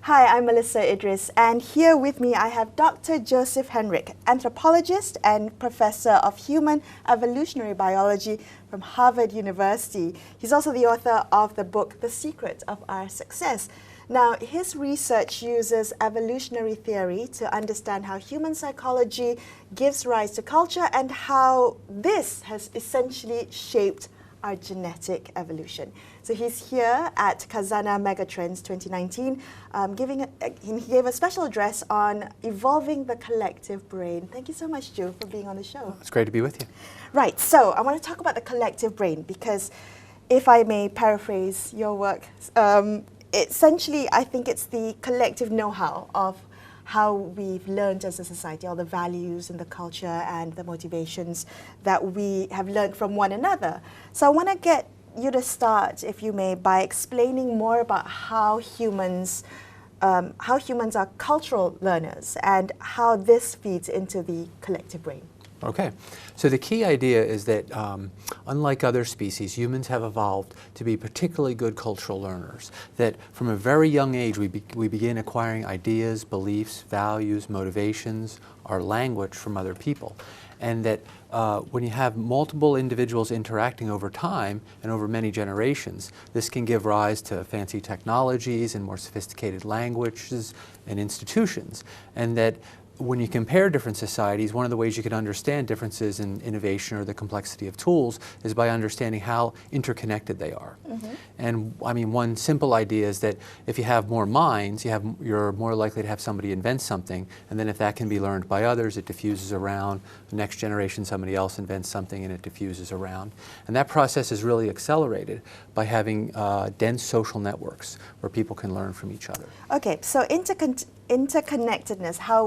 Hi, I'm Melisa Idris, and here with me I have Dr. Joseph Henrich, anthropologist and professor of human evolutionary biology from Harvard University. He's also the author of the book, The Secret of Our Success. Now, his research uses evolutionary theory to understand how human psychology gives rise to culture and how this has essentially shaped our genetic evolution. So he's here at Kazana Megatrends 2019, he gave a special address on evolving the collective brain. Thank you so much, Joe, for being on the show. It's great to be with you. Right, so I want to talk about the collective brain because, if I may paraphrase your work, essentially I think it's the collective know-how of how we've learned as a society, all the values and the culture and the motivations that we have learned from one another. So I want to get you to start, if you may, by explaining more about how humans are cultural learners and how this feeds into the collective brain. Okay, so the key idea is that unlike other species, humans have evolved to be particularly good cultural learners. That from a very young age we begin acquiring ideas, beliefs, values, motivations, our language from other people. And that when you have multiple individuals interacting over time and over many generations, this can give rise to fancy technologies and more sophisticated languages and institutions. And that when you compare different societies, one of the ways you can understand differences in innovation or the complexity of tools is by understanding how interconnected they are. Mm-hmm. And I mean, one simple idea is that if you have more minds, you're more likely to have somebody invent something, and then if that can be learned by others, it diffuses around. The next generation, somebody else invents something and it diffuses around. And that process is really accelerated by having dense social networks where people can learn from each other. Okay, so interconnectedness, how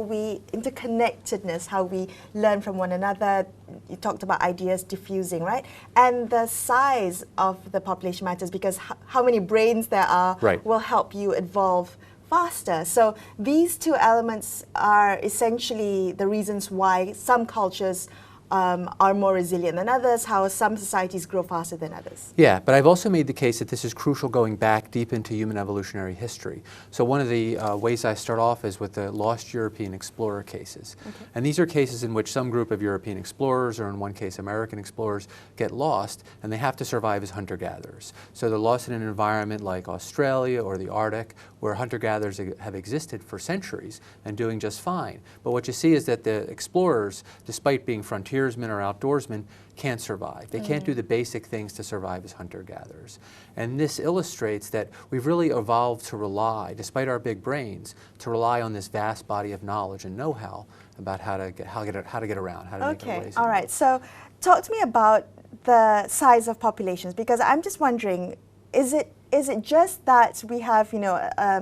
we learn from one another. You talked about ideas diffusing, right? And the size of the population matters because how many brains there are will help you evolve faster. So these two elements are essentially the reasons why some cultures are more resilient than others, how some societies grow faster than others. Yeah, but I've also made the case that this is crucial going back deep into human evolutionary history. So one of the ways I start off is with the lost European explorer cases. Okay. And these are cases in which some group of European explorers, or in one case American explorers, get lost and they have to survive as hunter-gatherers. So they're lost in an environment like Australia or the Arctic where hunter-gatherers have existed for centuries and doing just fine. But what you see is that the explorers, despite being frontiersmen or outdoorsmen, can't survive. They can't do the basic things to survive as hunter-gatherers. And this illustrates that we've really evolved to rely, despite our big brains, to rely on this vast body of knowledge and know-how about how to get around, how to make our ways. All right. So talk to me about the size of populations, because I'm just wondering, is it just that we have,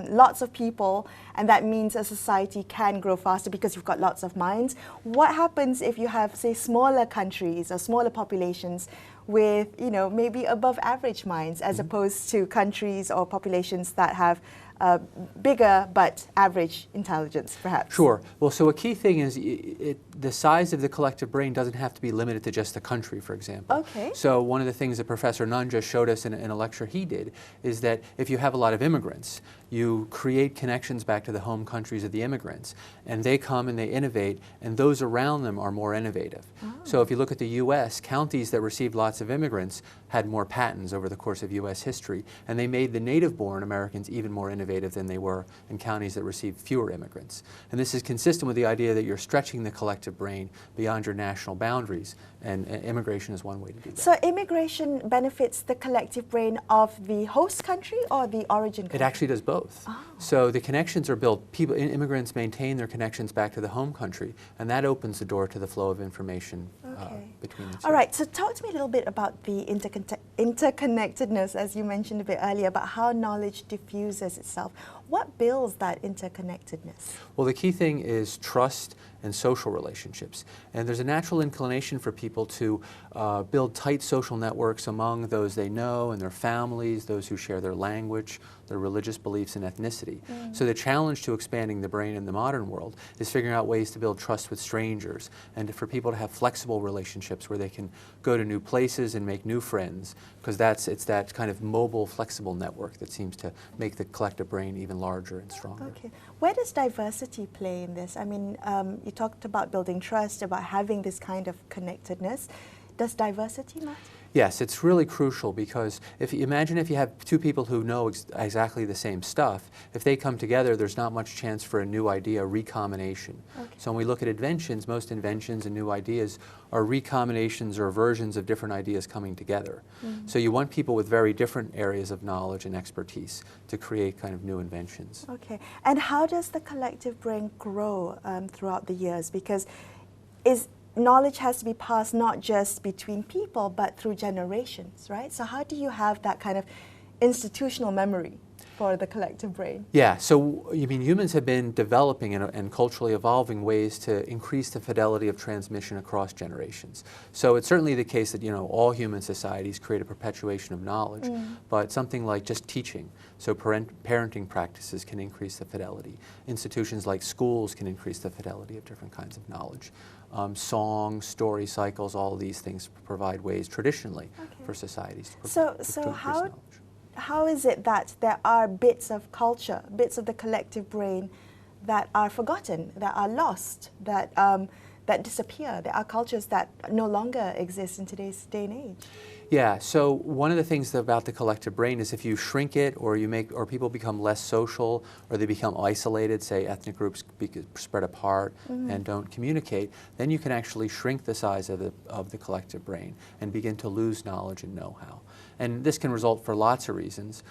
lots of people and that means a society can grow faster because you've got lots of minds? What happens if you have, say, smaller countries or smaller populations with, maybe above average minds as opposed to countries or populations that have bigger but average intelligence, perhaps? Sure. Well, so a key thing is the size of the collective brain doesn't have to be limited to just the country, for example. Okay. So one of the things that Professor Nunn just showed us in a lecture he did is that if you have a lot of immigrants, you create connections back to the home countries of the immigrants, and they come and they innovate, and those around them are more innovative. Oh. So if you look at the U.S., counties that received lots of immigrants had more patents over the course of U.S. history, and they made the native-born Americans even more innovative than they were in counties that received fewer immigrants. And this is consistent with the idea that you're stretching the collective brain beyond your national boundaries, and immigration is one way to do that. So immigration benefits the collective brain of the host country or the origin country? It actually does both. Oh. So the connections are built. Immigrants maintain their connections back to the home country, and that opens the door to the flow of information between the two. All right, so talk to me a little bit about the interconnectedness, as you mentioned a bit earlier, about how knowledge diffuses itself. What builds that interconnectedness? Well, the key thing is trust and social relationships. And there's a natural inclination for people to build tight social networks among those they know and their families, those who share their language, their religious beliefs, and ethnicity. So the challenge to expanding the brain in the modern world is figuring out ways to build trust with strangers and for people to have flexible relationships where they can go to new places and make new friends, because it's that kind of mobile, flexible network that seems to make the collective brain even larger and stronger. Okay. Where does diversity play in this? I mean, you talked about building trust, about having this kind of connectedness. Does diversity matter? Yes, it's really crucial, because imagine if you have two people who know exactly the same stuff. If they come together, there's not much chance for a new idea recombination. Okay. So when we look at inventions, most inventions and new ideas are recombinations or versions of different ideas coming together. So you want people with very different areas of knowledge and expertise to create kind of new inventions. Okay. And how does the collective brain grow throughout the years? Because knowledge has to be passed not just between people, but through generations, right? So how do you have that kind of institutional memory for the collective brain? Yeah, so you mean humans have been developing and culturally evolving ways to increase the fidelity of transmission across generations. So it's certainly the case that, all human societies create a perpetuation of knowledge, but something like just teaching, so parenting practices can increase the fidelity. Institutions like schools can increase the fidelity of different kinds of knowledge. Songs, story cycles, all of these things provide ways traditionally for societies to increase knowledge. How is it that there are bits of culture, bits of the collective brain that are forgotten, that are lost, that disappear? There are cultures that no longer exist in today's day and age. Yeah, so one of the things about the collective brain is if you shrink it, or people become less social, or they become isolated, say ethnic groups spread apart and don't communicate, then you can actually shrink the size of the collective brain and begin to lose knowledge and know-how. And this can result for lots of reasons.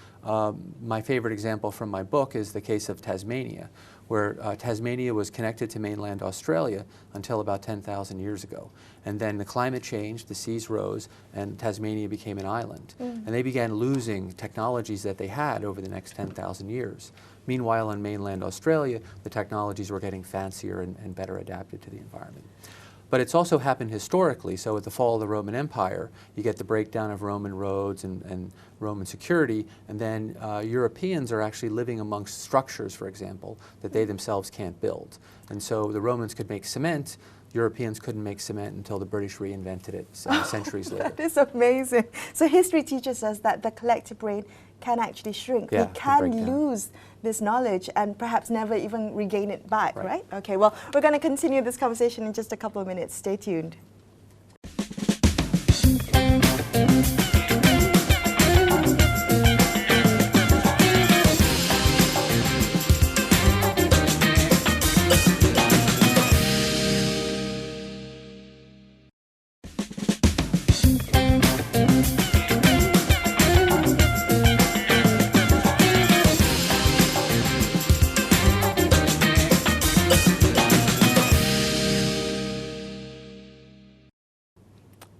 My favorite example from my book is the case of Tasmania, where Tasmania was connected to mainland Australia until about 10,000 years ago. And then the climate changed, the seas rose, and Tasmania became an island. And they began losing technologies that they had over the next 10,000 years. Meanwhile, in mainland Australia, the technologies were getting fancier and better adapted to the environment. But it's also happened historically. So at the fall of the Roman Empire, you get the breakdown of Roman roads and Roman security, and then Europeans are actually living amongst structures, for example, that they themselves can't build. And so the Romans could make cement. Europeans couldn't make cement until the British reinvented it centuries later. That is amazing. So history teaches us that the collective brain can actually shrink. Yeah, we can lose this knowledge and perhaps never even regain it back, right? Okay, well, we're going to continue this conversation in just a couple of minutes. Stay tuned.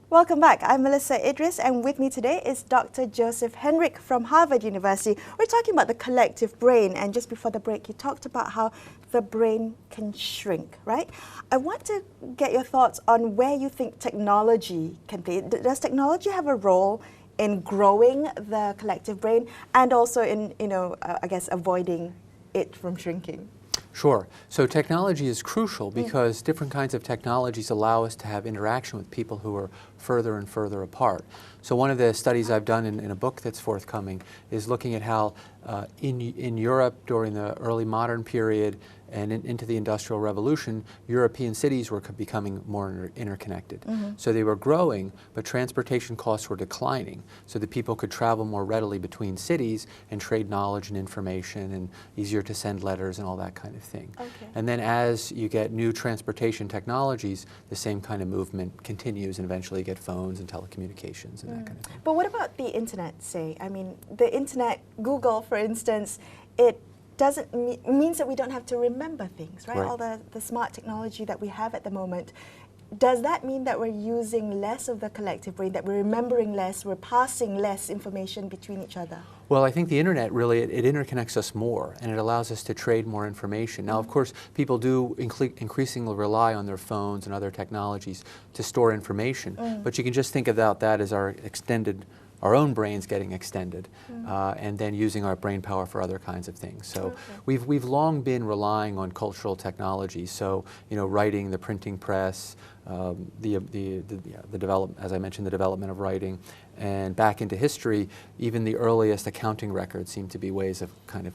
Welcome back. I'm Melisa Idris, and with me today is Dr. Joseph Henrich from Harvard University. We're talking about the collective brain, and just before the break, you talked about how the brain can shrink, right? I want to get your thoughts on where you think technology can play. Does technology have a role in growing the collective brain and also in, I guess, avoiding it from shrinking? Sure. So technology is crucial because different kinds of technologies allow us to have interaction with people who are further and further apart. So one of the studies I've done in a book that's forthcoming is looking at how in Europe during the early modern period and into the Industrial Revolution, European cities were becoming more interconnected. So they were growing, but transportation costs were declining, so that people could travel more readily between cities and trade knowledge and information, and easier to send letters and all that kind of thing. And then as you get new transportation technologies, the same kind of movement continues, and eventually you get phones and telecommunications and that kind of thing. But what about the internet, say? I mean, the internet, Google, for instance, it means that we don't have to remember things, right? All the smart technology that we have at the moment. Does that mean that we're using less of the collective brain, that we're remembering less, we're passing less information between each other? Well, I think the internet really, it interconnects us more, and it allows us to trade more information. Now, of course, people do increasingly rely on their phones and other technologies to store information, but you can just think about that as our extended our own brains getting extended, and then using our brain power for other kinds of things. So we've long been relying on cultural technology. So writing, the printing press, the development, as I mentioned, the development of writing, and back into history, even the earliest accounting records seem to be ways of kind of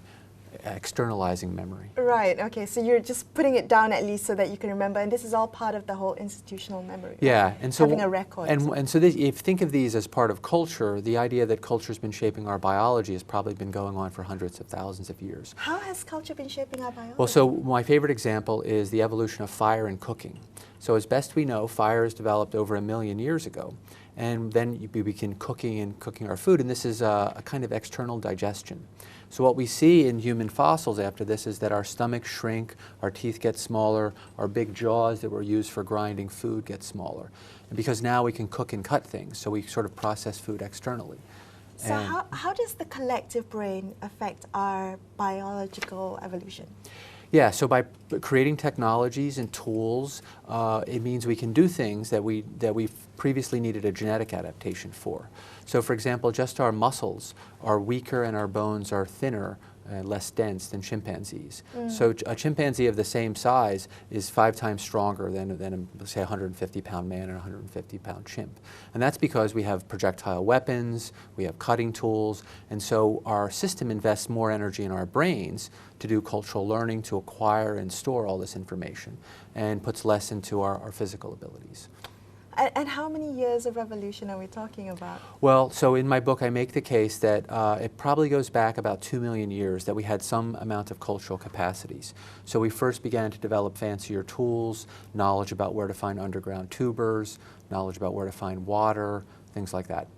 externalizing memory. Right, okay, so you're just putting it down at least so that you can remember, and this is all part of the whole institutional memory. Yeah, and so having a record. And so this, if you think of these as part of culture, the idea that culture's been shaping our biology has probably been going on for hundreds of thousands of years. How has culture been shaping our biology? Well, so my favorite example is the evolution of fire and cooking. So as best we know, fire is developed over 1 million years ago. And then we begin cooking our food, and this is a kind of external digestion. So what we see in human fossils after this is that our stomachs shrink, our teeth get smaller, our big jaws that were used for grinding food get smaller. And because now we can cook and cut things, so we sort of process food externally. So how does the collective brain affect our biological evolution? Yeah, so by creating technologies and tools, it means we can do things that we previously needed a genetic adaptation for. So for example, just our muscles are weaker and our bones are thinner, less dense than chimpanzees. So a chimpanzee of the same size is 5 times stronger than say, a 150-pound man and a 150-pound chimp. And that's because we have projectile weapons, we have cutting tools, and so our system invests more energy in our brains to do cultural learning, to acquire and store all this information, and puts less into our physical abilities. And how many years of evolution are we talking about? Well, so in my book I make the case that it probably goes back about 2 million years that we had some amount of cultural capacities. So we first began to develop fancier tools, knowledge about where to find underground tubers, knowledge about where to find water, things like that.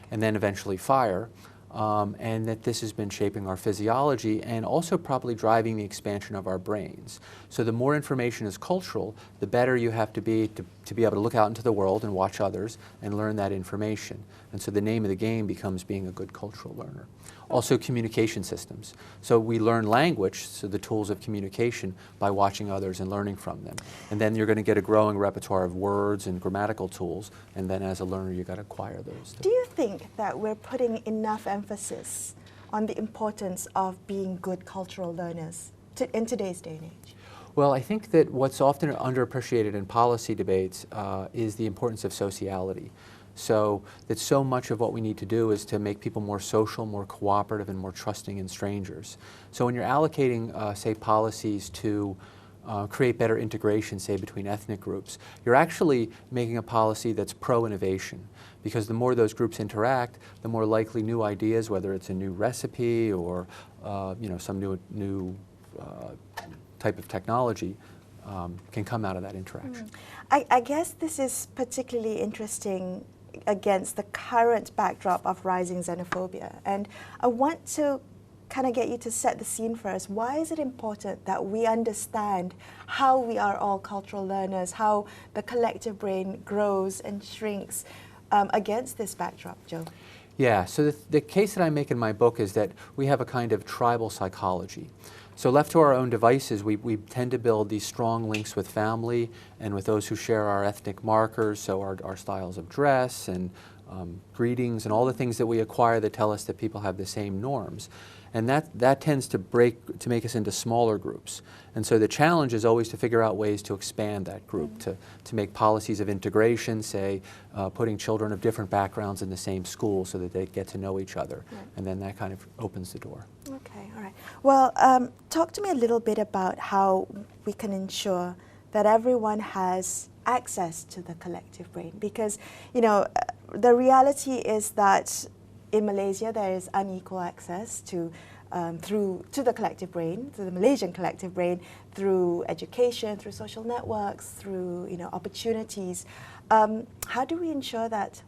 And then eventually fire. And that this has been shaping our physiology and also probably driving the expansion of our brains. So the more information is cultural, the better you have to be able to look out into the world and watch others and learn that information. And so the name of the game becomes being a good cultural learner. Also communication systems. So we learn language, so the tools of communication, by watching others and learning from them. And then you're going to get a growing repertoire of words and grammatical tools, and then as a learner you've got to acquire those. Do you think that we're putting enough emphasis on the importance of being good cultural learners in today's day and age? Well, I think that what's often underappreciated in policy debates is the importance of sociality. So that so much of what we need to do is to make people more social, more cooperative, and more trusting in strangers. So when you're allocating, say, policies to create better integration, say, between ethnic groups, you're actually making a policy that's pro-innovation. Because the more those groups interact, the more likely new ideas, whether it's a new recipe or some new type of technology, can come out of that interaction. I guess this is particularly interesting against the current backdrop of rising xenophobia. And I want to kind of get you to set the scene for us. Why is it important that we understand how we are all cultural learners, how the collective brain grows and shrinks against this backdrop, Joe? Yeah, so the case that I make in my book is that we have a kind of tribal psychology. So left to our own devices, we tend to build these strong links with family and with those who share our ethnic markers, so our styles of dress and greetings and all the things that we acquire that tell us that people have the same norms. And that tends to make us into smaller groups. And so the challenge is always to figure out ways to expand that group, to make policies of integration, say, putting children of different backgrounds in the same school so that they get to know each other. Right. And then that kind of opens the door. Okay, all right. Well, talk to me a little bit about how we can ensure that everyone has access to the collective brain. Because, the reality is that in Malaysia, there is unequal access to the collective brain, to the Malaysian collective brain, through education, through social networks, through opportunities. How do we ensure that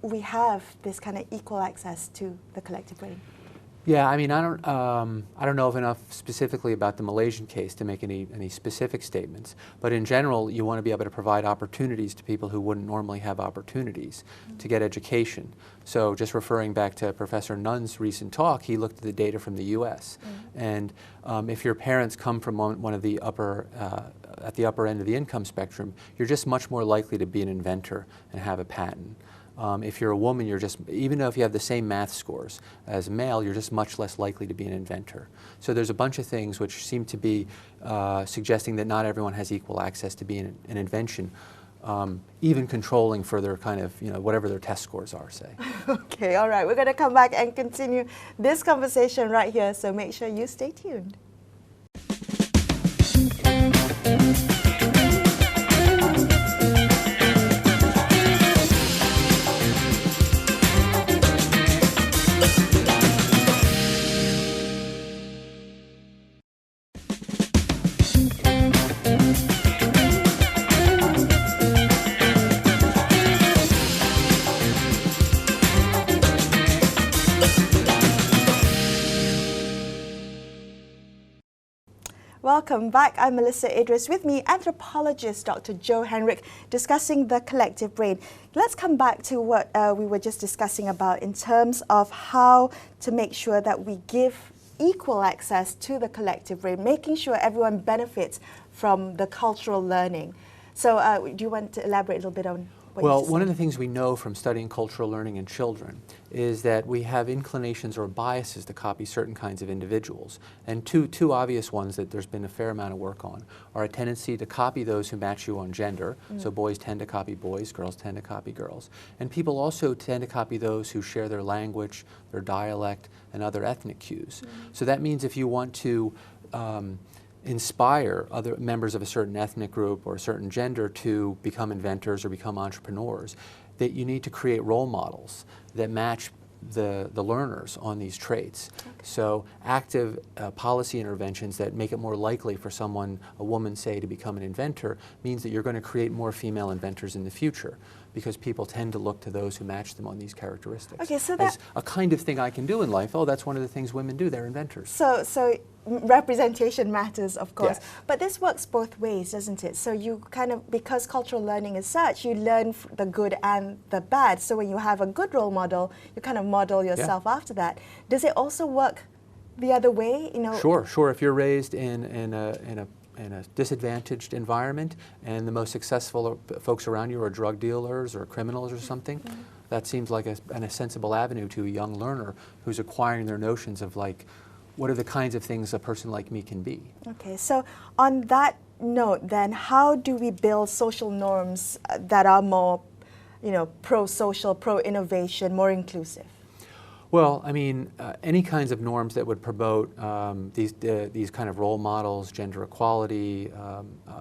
we have this kind of equal access to the collective brain? Yeah, I mean, I don't know enough specifically about the Malaysian case to make any specific statements. But in general, you want to be able to provide opportunities to people who wouldn't normally have opportunities to get education. So just referring back to Professor Nunn's recent talk, he looked at the data from the U.S. And if your parents come from one of the at the upper end of the income spectrum, you're just much more likely to be an inventor and have a patent. If you're a woman, you're just, even though if you have the same math scores as a male, you're just much less likely to be an inventor. So there's a bunch of things which seem to be suggesting that not everyone has equal access to being an invention, even controlling for their kind of, whatever their test scores are, say. Okay, all right. We're going to come back and continue this conversation right here, so make sure you stay tuned. Welcome back. I'm Melisa Idris. With me, anthropologist Dr. Joe Henrik, discussing the collective brain. Let's come back to what we were just discussing about in terms of how to make sure that we give equal access to the collective brain, making sure everyone benefits from the cultural learning. So do you want to elaborate a little bit on what Well, one of the things we know from studying cultural learning in children is that we have inclinations or biases to copy certain kinds of individuals. And two obvious ones that there's been a fair amount of work on are a tendency to copy those who match you on gender. So boys tend to copy boys, girls tend to copy girls. And people also tend to copy those who share their language, their dialect, and other ethnic cues. So that means if you want to inspire other members of a certain ethnic group or a certain gender to become inventors or become entrepreneurs, that you need to create role models that match the learners on these traits. Okay. So active policy interventions that make it more likely for someone, a woman say, to become an inventor means that you're going to create more female inventors in the future, because people tend to look to those who match them on these characteristics. Okay, so as a kind of thing I can do in life. Oh, that's one of the things women do, they're inventors. So representation matters, of course. Yes. But this works both ways, doesn't it? So you kind of, because cultural learning is such, you learn the good and the bad. So when you have a good role model, you kind of model yourself after that. Does it also work the other way? Sure. If you're raised in a disadvantaged environment and the most successful folks around you are drug dealers or criminals or something, that seems like a sensible avenue to a young learner who's acquiring their notions of, like, what are the kinds of things a person like me can be. Okay, so on that note then, how do we build social norms that are more, pro-social, pro-innovation, more inclusive? Well, I mean, any kinds of norms that would promote these kind of role models, gender equality,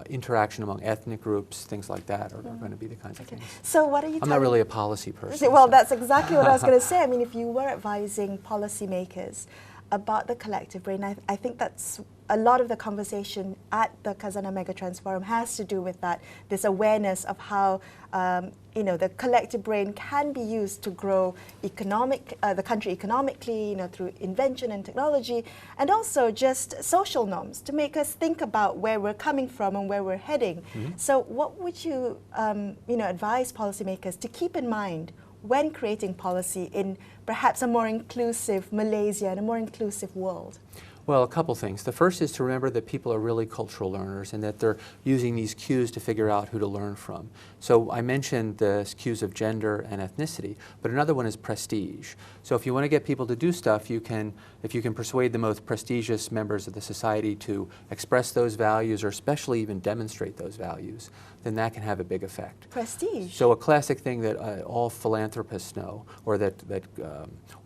interaction among ethnic groups, things like that are going to be the kinds of things. So what are you I'm not really a policy person. Well, that's exactly what I was going to say. I mean, if you were advising policymakers about the collective brain, I think that's a lot of the conversation at the Khazanah Megatrends Forum has to do with that, this awareness of how the collective brain can be used to grow the country economically, through invention and technology, and also just social norms to make us think about where we're coming from and where we're heading. So what would you, advise policymakers to keep in mind when creating policy in perhaps a more inclusive Malaysia and a more inclusive world? Well, a couple things. The first is to remember that people are really cultural learners and that they're using these cues to figure out who to learn from. So I mentioned the cues of gender and ethnicity, but another one is prestige. So if you want to get people to do stuff, if you can persuade the most prestigious members of the society to express those values or especially even demonstrate those values, then that can have a big effect. Prestige. So a classic thing that all philanthropists know, or that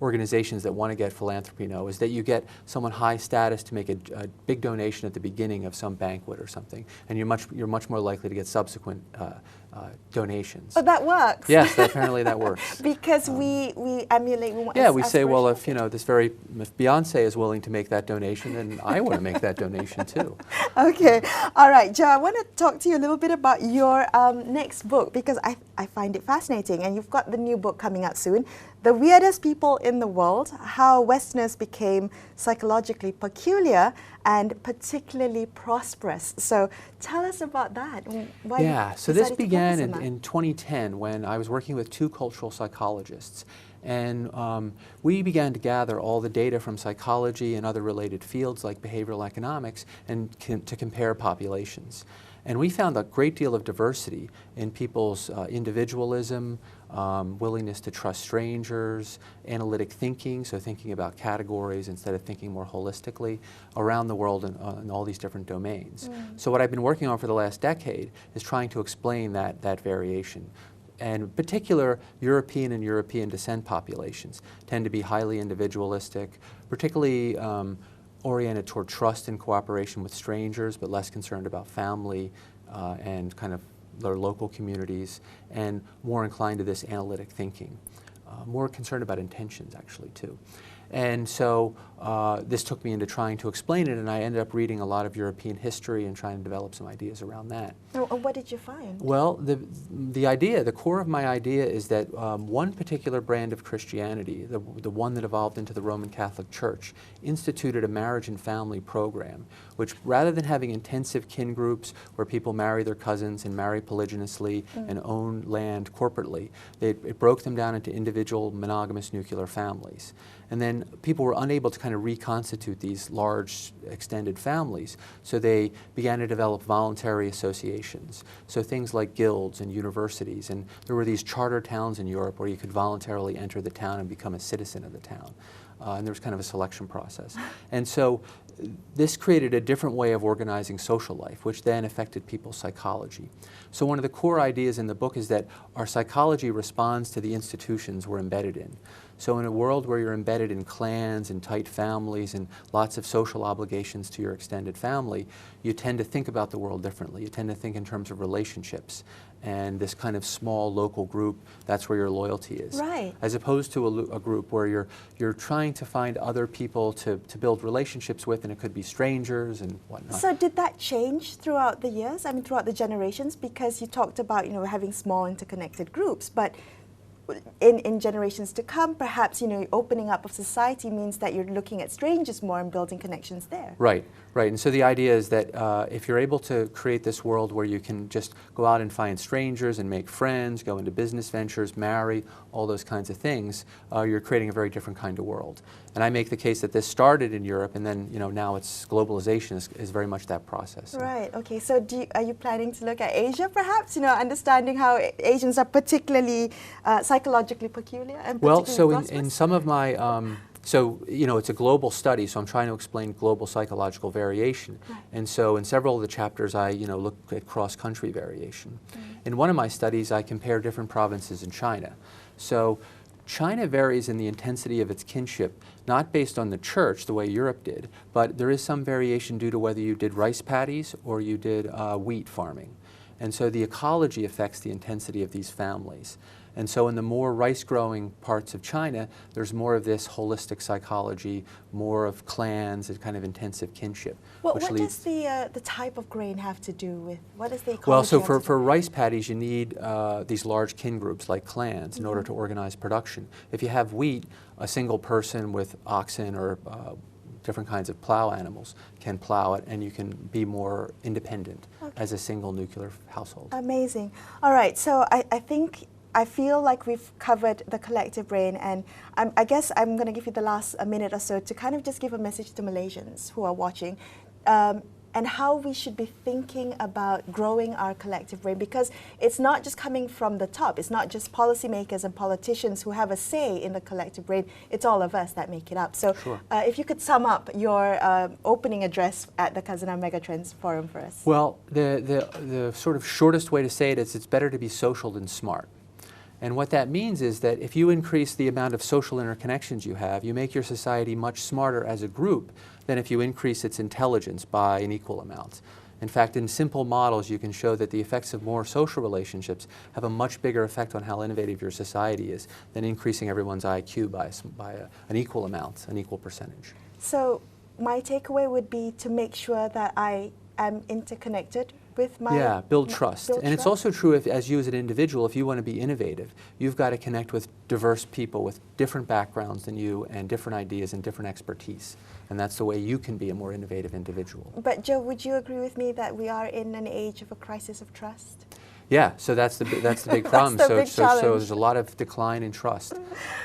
organizations that want to get philanthropy know, is that you get someone high status to make a big donation at the beginning of some banquet or something, and you're much more likely to get subsequent donations. Oh, that works. Yes, apparently that works. Because we emulate. We say, well, if if Beyonce is willing to make that donation, then I want to make that donation too. Okay, all right, Joe. I want to talk to you a little bit about your next book, because I find it fascinating, and you've got the new book coming out soon, The Weirdest People in the World: How Westerners Became Psychologically Peculiar and Particularly Prosperous. So tell us about that. So this began in 2010 when I was working with two cultural psychologists. And we began to gather all the data from psychology and other related fields like behavioral economics and to compare populations. And we found a great deal of diversity in people's individualism, willingness to trust strangers, analytic thinking, so thinking about categories instead of thinking more holistically around the world in all these different domains. So what I've been working on for the last decade is trying to explain that variation. And in particular, European and European descent populations tend to be highly individualistic, particularly oriented toward trust and cooperation with strangers, but less concerned about family and kind of their local communities, and more inclined to this analytic thinking. More concerned about intentions, actually, too. And so this took me into trying to explain it, and I ended up reading a lot of European history and trying to develop some ideas around that. And what did you find? Well, the core of my idea is that one particular brand of Christianity, the one that evolved into the Roman Catholic Church, instituted a marriage and family program, which rather than having intensive kin groups where people marry their cousins and marry polygynously and own land corporately, it broke them down into individual monogamous nuclear families. And then people were unable to kind of reconstitute these large extended families, so they began to develop voluntary associations. So things like guilds and universities, and there were these charter towns in Europe where you could voluntarily enter the town and become a citizen of the town. And there was kind of a selection process. And so this created a different way of organizing social life, which then affected people's psychology. So one of the core ideas in the book is that our psychology responds to the institutions we're embedded in. So in a world where you're embedded in clans and tight families and lots of social obligations to your extended family, you tend to think about the world differently. You tend to think in terms of relationships. And this kind of small local group, that's where your loyalty is. Right. As opposed to a group where you're trying to find other people to build relationships with, and it could be strangers and whatnot. So did that change throughout the years? I mean, throughout the generations? Because you talked about, having small interconnected groups, but in generations to come, perhaps, opening up of society means that you're looking at strangers more and building connections there. Right, right. And so the idea is that if you're able to create this world where you can just go out and find strangers and make friends, go into business ventures, marry, all those kinds of things, you're creating a very different kind of world. And I make the case that this started in Europe, and then now it's globalization is very much that process. Right. Okay. So are you planning to look at Asia, perhaps? Understanding how Asians are particularly psychologically peculiar and well, so in some of my it's a global study, so I'm trying to explain global psychological variation. Right. And so in several of the chapters, I look at cross-country variation. In one of my studies, I compare different provinces in China. So China varies in the intensity of its kinship, not based on the church, the way Europe did, but there is some variation due to whether you did rice paddies or you did wheat farming. And so the ecology affects the intensity of these families. And so in the more rice-growing parts of China, there's more of this holistic psychology, more of clans and kind of intensive kinship. What does the type of grain have to do with, what is the ecology? Well, so for rice paddies, you need these large kin groups like clans in order to organize production. If you have wheat, a single person with oxen or different kinds of plow animals can plow it, and you can be more independent as a single nuclear household. Amazing. All right, so I feel like we've covered the collective brain, and I guess I'm going to give you the last minute or so to kind of just give a message to Malaysians who are watching, and how we should be thinking about growing our collective brain, because it's not just coming from the top. It's not just policymakers and politicians who have a say in the collective brain. It's all of us that make it up. So sure. If you could sum up your opening address at the Khazanah Megatrends Forum for us. Well, the sort of shortest way to say it is it's better to be social than smart. And what that means is that if you increase the amount of social interconnections you have, you make your society much smarter as a group than if you increase its intelligence by an equal amount. In fact, in simple models, you can show that the effects of more social relationships have a much bigger effect on how innovative your society is than increasing everyone's IQ by an equal amount, an equal percentage. So my takeaway would be to make sure that I am interconnected with my... build trust. And it's also true as you as an individual, if you want to be innovative, you've got to connect with diverse people with different backgrounds than you and different ideas and different expertise. And that's the way you can be a more innovative individual. But Joe, would you agree with me that we are in an age of a crisis of trust? Yeah, so that's the big problem. That's the big so challenge. there's a lot of decline in trust,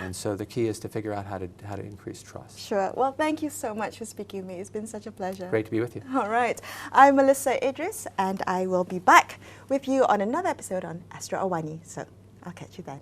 and so the key is to figure out how to increase trust. Sure. Well, thank you so much for speaking with me. It's been such a pleasure. Great to be with you. All right. I'm Melisa Idris, and I will be back with you on another episode on Astro AWANI. So I'll catch you then.